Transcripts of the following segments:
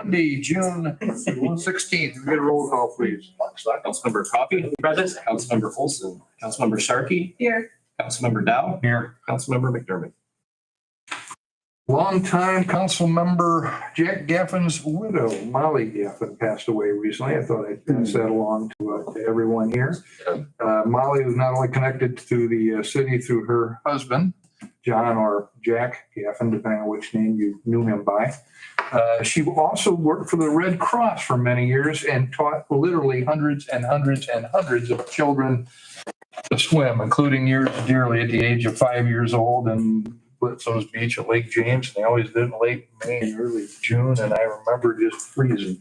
Monday, June 16th. We get a roll call, please. Councilmember Coffey. Present. Councilmember Olson. Councilmember Starkey. Here. Councilmember Dow. Here. Councilmember McDermott. Longtime council member Jack Gaffin's widow, Molly Gaffin, passed away recently. I thought I'd pass that along to everyone here. Molly was not only connected to the city through her husband, John or Jack Gaffin, depending on which name you knew him by. She also worked for the Red Cross for many years and taught literally hundreds and hundreds and hundreds of children to swim, including years dearly at the age of 5 years old and Blitzos Beach at Lake James. And they always did in late May and early June. And I remember just freezing.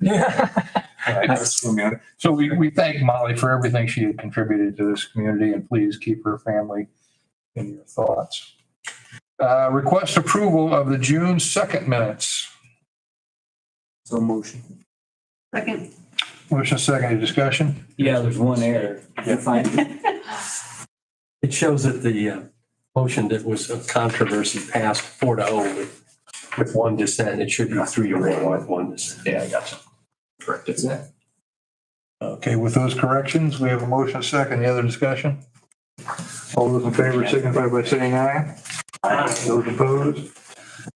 So we thank Molly for everything she had contributed to this community, and please keep her family in your thoughts. Request approval of the June 2nd minutes. So motion. Second. Motion second, any discussion? Yeah, there's one error. It shows that the motion that was of controversy passed 4-0 with one dissent. It should be 3-1 with one dissent. Yeah, I got you. Correct. It's that. Okay, with those corrections, we have a motion second. Any other discussion? All those in favor signify by saying aye. Aye. Those opposed?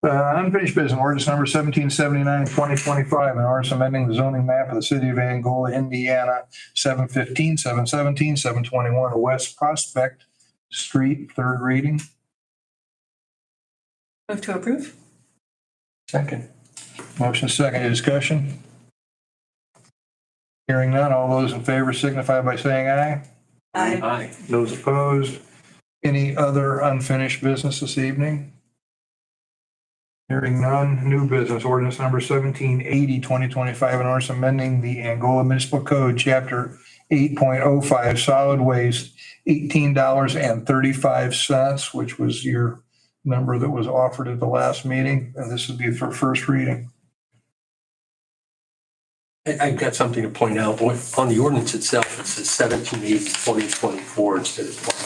Unfinished business, ordinance number 1779, 2025, an ordinance amending the zoning map of the city of Angola, Indiana, 715, 717, 721 West Prospect Street, third reading. Move to approve. Second. Motion second, any discussion? Hearing none, all those in favor signify by saying aye. Aye. Aye. Those opposed? Any other unfinished business this evening? Hearing none, new business, ordinance number 1780, 2025, an ordinance amending the Angola Municipal Code, chapter 8.05, solid waste, $18.35, which was your number that was offered at the last meeting, and this would be for first reading. I've got something to point out. On the ordinance itself, it says 17/8/2024 instead of 2020.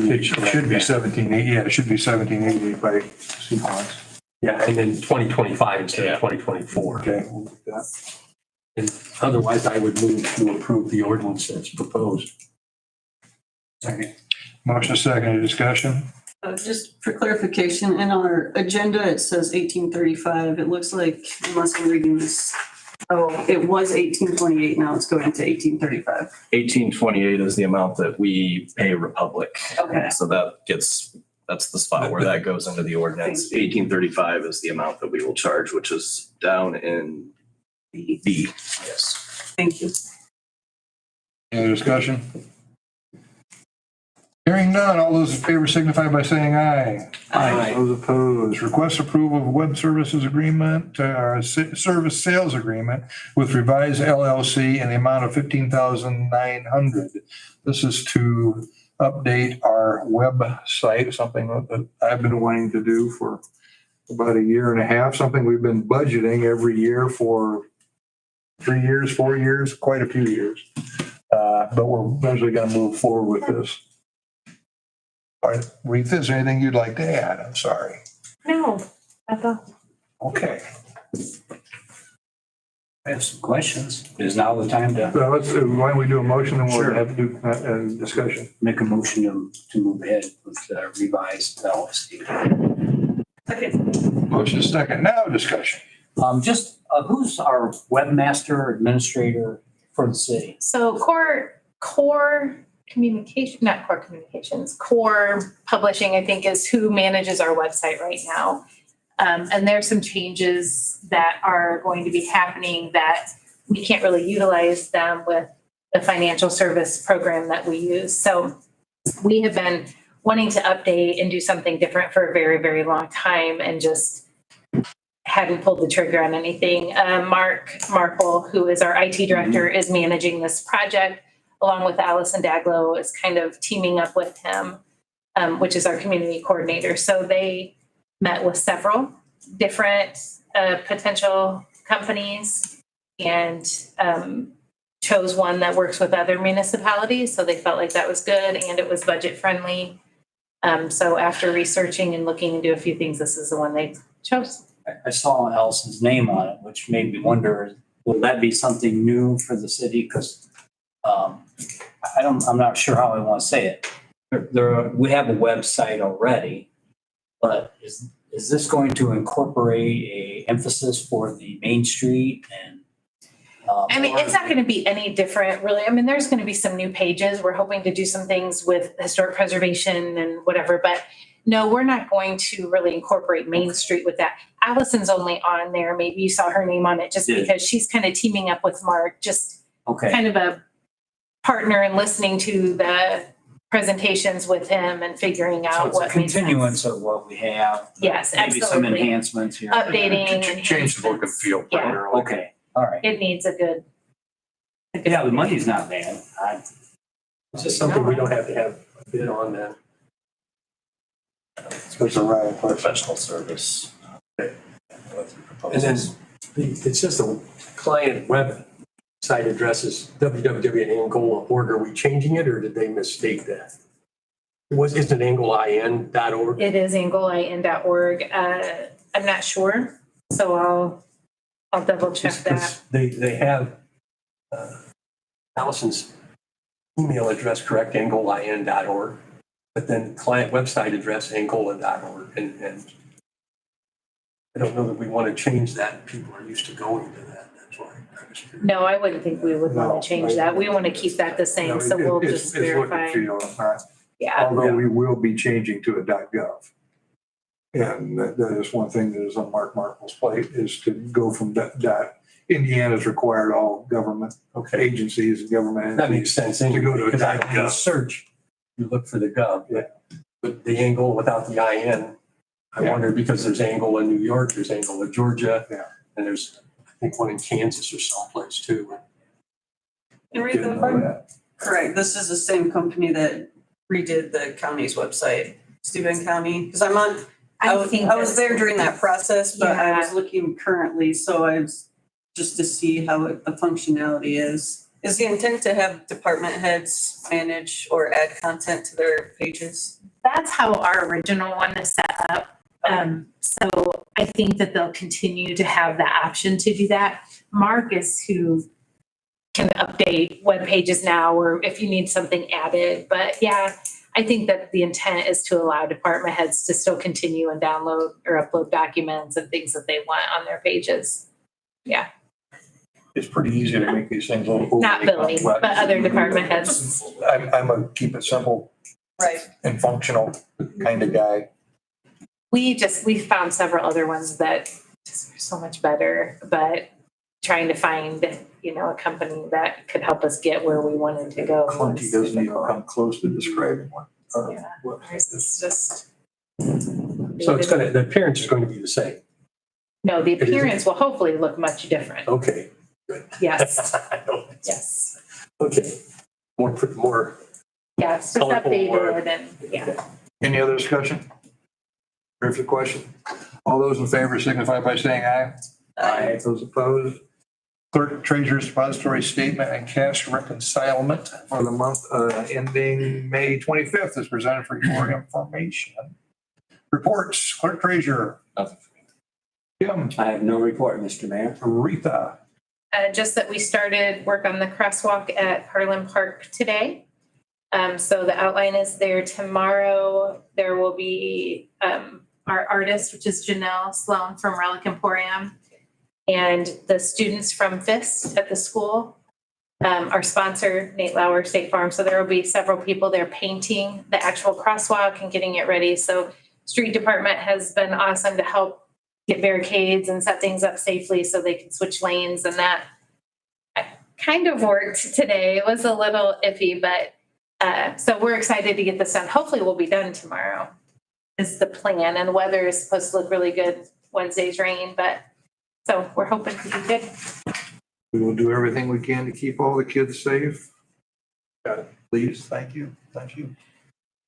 It should be 1780, yeah, it should be 1780 by sequence. Yeah, and then 2025 instead of 2024. Okay, we'll do that. And otherwise, I would move to approve the ordinance as proposed. Second. Motion second, any discussion? Just for clarification, in our agenda, it says 1835. It looks like, unless I'm reading this, it was 1828. Now it's going to 1835. 1828 is the amount that we pay Republic. Okay. So that's the spot where that goes into the ordinance. 1835 is the amount that we will charge, which is down in B. Yes. Thank you. Any other discussion? Hearing none, all those in favor signify by saying aye. Aye. Those opposed, request approval of web services agreement, service sales agreement with Revise LLC in the amount of $15,900. This is to update our website, something that I've been wanting to do for about a year and a half, something we've been budgeting every year for 3 years, 4 years, quite a few years. But we're eventually going to move forward with this. All right, Reith, is there anything you'd like to add? I'm sorry. No, that's all. Okay. I have some questions. Is now the time to So why don't we do a motion and we'll Sure. have to do a discussion. make a motion to move ahead with the revised LLC? Second. Motion second, now discussion. Who's our webmaster administrator for the city? So core communication, not core communications, core publishing, I think, is who manages our website right now. And there's some changes that are going to be happening that we can't really utilize them with the financial service program that we use. So we have been wanting to update and do something different for a very, very long time and just hadn't pulled the trigger on anything. Mark Marple, who is our IT director, is managing this project along with Allison Daglow, is kind of teaming up with him, which is our community coordinator. So they met with several different potential companies and chose one that works with other municipalities. So they felt like that was good and it was budget friendly. So after researching and looking into a few things, this is the one they chose. I saw Allison's name on it, which made me wonder, will that be something new for the city? Because I'm not sure how I want to say it. We have a website already, but is this going to incorporate a emphasis for the Main Street and? I mean, it's not going to be any different, really. I mean, there's going to be some new pages. We're hoping to do some things with historic preservation and whatever, but no, we're not going to really incorporate Main Street with that. Allison's only on there. Maybe you saw her name on it just Yeah. because she's kind of teaming up with Mark, just Okay, kind of a partner and listening to the presentations with him and figuring so out it's a what makes sense. continuance of what we have. Yes, Maybe some absolutely. enhancements here. Updating. Change the look and feel Yeah. primarily. Okay, all right. It needs a good. Yeah, the money's not bad. It's just something we don't have to have a bid on then. That's a right. Professional service. And then it's just a client website address is www.angola.org. Are we changing it or did they mistake that? Isn't it angolain.org? It is angolain.org. I'm not sure, so I'll double check that. They have Allison's email address correct, angolain.org, but then client website address angola.org. And I don't know that we want to change that. People are used to going to that. That's why. I was curious. No, I wouldn't think we would want No, to change that. We want to keep that the same, so we'll just verify. It's look and feel, Yeah, although we will be changing to a .gov. And that is one thing that is on Mark Markle's plate, is to go from Indiana's required all government Okay, agencies and government that makes entities sense. to go to a Because I .gov. search, you look for the gov. Yeah. But the Angola without the IN, I Yeah. wonder because there's Angola, New York, there's Angola, Georgia. Yeah. And there's, I think, one in Kansas or someplace too. And read Didn't the know front. that. Correct. This is the same company that redid the county's website, Steuben County. Because I was there during that process, but I was looking currently, so I was just to see how the functionality is. Is the intent to have department heads manage or add content to their pages? that's how our original one is set up. So I think that they'll continue to have the option to do that. Mark is who can update web pages now, or if you need something added. But yeah, I think that the intent is to allow department heads to still continue and download or upload documents and things that they want on their pages. Yeah, It's pretty easy to make these things a little. not Billy, but other department heads. I'm a keep it simple Right. and functional kind of guy. We found several other ones that just are so much better, but trying to find, a company that could help us get where we wanted to go. Clunky was doesn't even difficult. come close to describing one. Yeah. Ours is just. So the appearance is going to be the same. No, the It isn't? appearance will hopefully look much different. Okay. Yes, I don't- yes. Okay. More. Yes, just Colorful or- updated and, yeah. Any other discussion? Or if the question? All those in favor signify by saying aye. Aye. Those opposed? Clerk Treasurer's Depository Statement and Cash Reconcilement for the month ending May 25th is presented for your information. Reports, Clerk Treasurer. Kim, I have no report, Mr. Mayor. Rita, Just that we started work on the crosswalk at Harlan Park today. So the outline is there tomorrow. There will be our artist, which is Janelle Sloan from Relic Emporium, and the students from FIST at the school. Our sponsor, Nate Lauer, State Farm. So there will be several people there painting the actual crosswalk and getting it ready. So street department has been awesome to help get barricades and set things up safely so they can switch lanes, and that kind of worked today. It was a little iffy, but so we're excited to get this done. Hopefully we'll be done tomorrow is the plan, and the weather is supposed to look really good. Wednesday's rain, but so we're hoping to be good. we will do everything we can to keep all the kids safe. Please, thank you, thank you.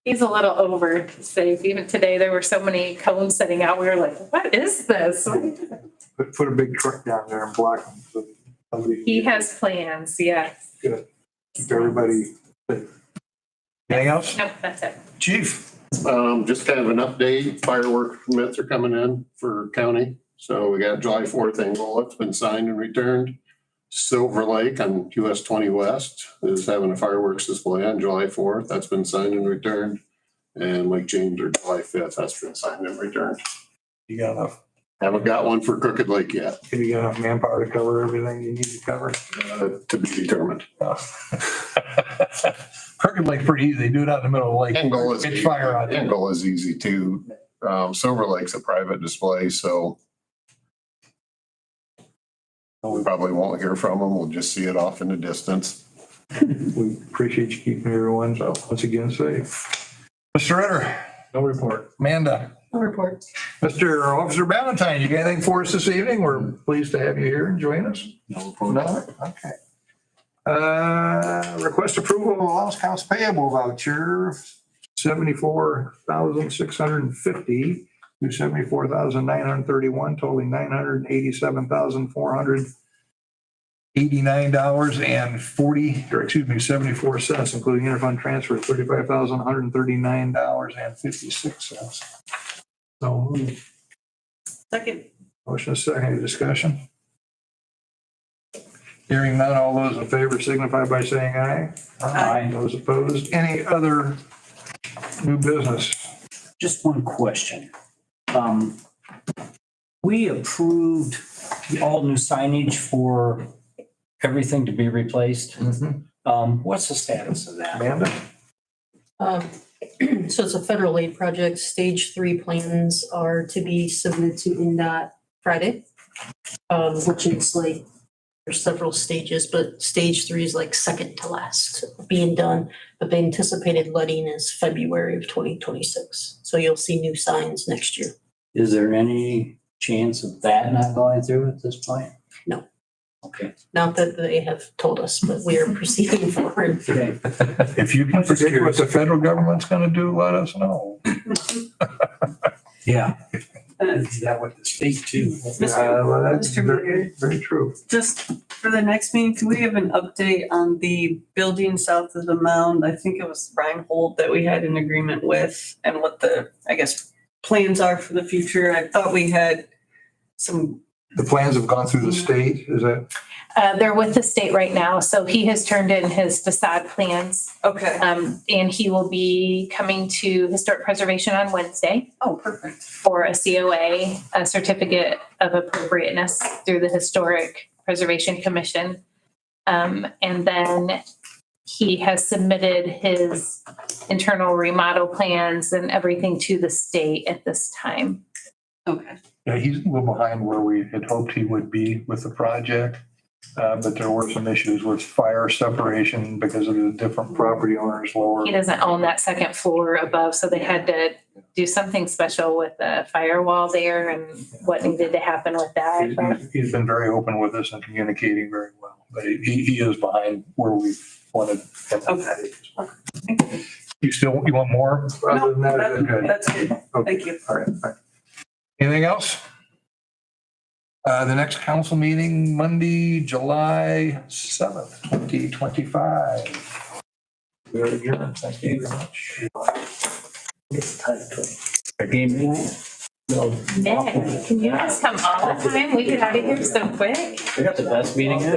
He's a little over safe. Even today, there were so many cones sitting out. We were like, what is this? Put a big truck down there and block them. So somebody- He has plans, yes. Good. Keep everybody safe. Anything else? No, that's it. Chief? Just kind of an update, fireworks permits are coming in for county. So we got July 4th Angola, it's been signed and returned. Silver Lake on US 20 West is having a fireworks display on July 4th, that's been signed and returned. And Lake James or July 5th, that's been signed and returned. You got enough, Haven't got one for Crooked Lake yet, have you got enough manpower to cover everything you need to cover? to be determined. Crooked Lake's pretty easy. They do it out in the middle of the lake. Angola's, It's fire out there. Angola's easy too. Silver Lake's a private display, so we probably won't hear from them. We'll just see it off in the distance. We appreciate you keeping everyone, so once again, safe. Mr. Ritter? No report. Amanda? No report. Mr. Officer Ballantyne, you got anything for us this evening? We're pleased to have you here and join us. No report. No? Okay. Request approval of allowance accounts payable voucher, 74,650 to 74,931, totaling $987,489.40, including interfund transfer, $35,139.56. So Second. motion is second, any discussion? Hearing none, all those in favor signify by saying aye. Aye. Those opposed, any other new business? Just one question. We approved all new signage for everything to be replaced. What's the status of that? Amanda? So it's a federal aid project. Stage 3 plans are to be submitted to NDOT Friday, which is like, there's several stages, but stage 3 is like second to last being done. But the anticipated letting is February of 2026. So you'll see new signs next year. Is there any chance of that not going through at this point? No. Okay. Not that they have told us, but we are proceeding forward. Okay. If you can predict what the federal government's gonna do, let us know. Yeah. Is that what the state too? Well, that's Mr. very, Mayor. very true. Just for the next meeting, can we have an update on the building south of the mound? I think it was Reinhold that we had an agreement with and what the, I guess, plans are for the future. I thought we had some, The plans have gone through the state, is that? They're with the state right now, so he has turned in his facade plans. okay. And he will be coming to Historic Preservation on Wednesday Oh, perfect. for a COA, a certificate of appropriateness through the Historic Preservation Commission. And then he has submitted his internal remodel plans and everything to the state at this time. Okay. Yeah, he's a little behind where we had hoped he would be with the project. But there were some issues with fire separation because of the different property owners lower. He doesn't own that second floor above, so they had to do something special with the firewall there and what needed to happen with that. He's been very open with us and communicating very well, but he is behind where we wanted. him to be. Thank you. You want more? Other than that, is it good? That's good. Okay. Thank you. All right. Anything else? The next council meeting, Monday, July 7th, 2025. We are adjourned. Thank you very much. Game night? Nick, can you just come all the time? We get out of here so quick. We got the best meeting yet.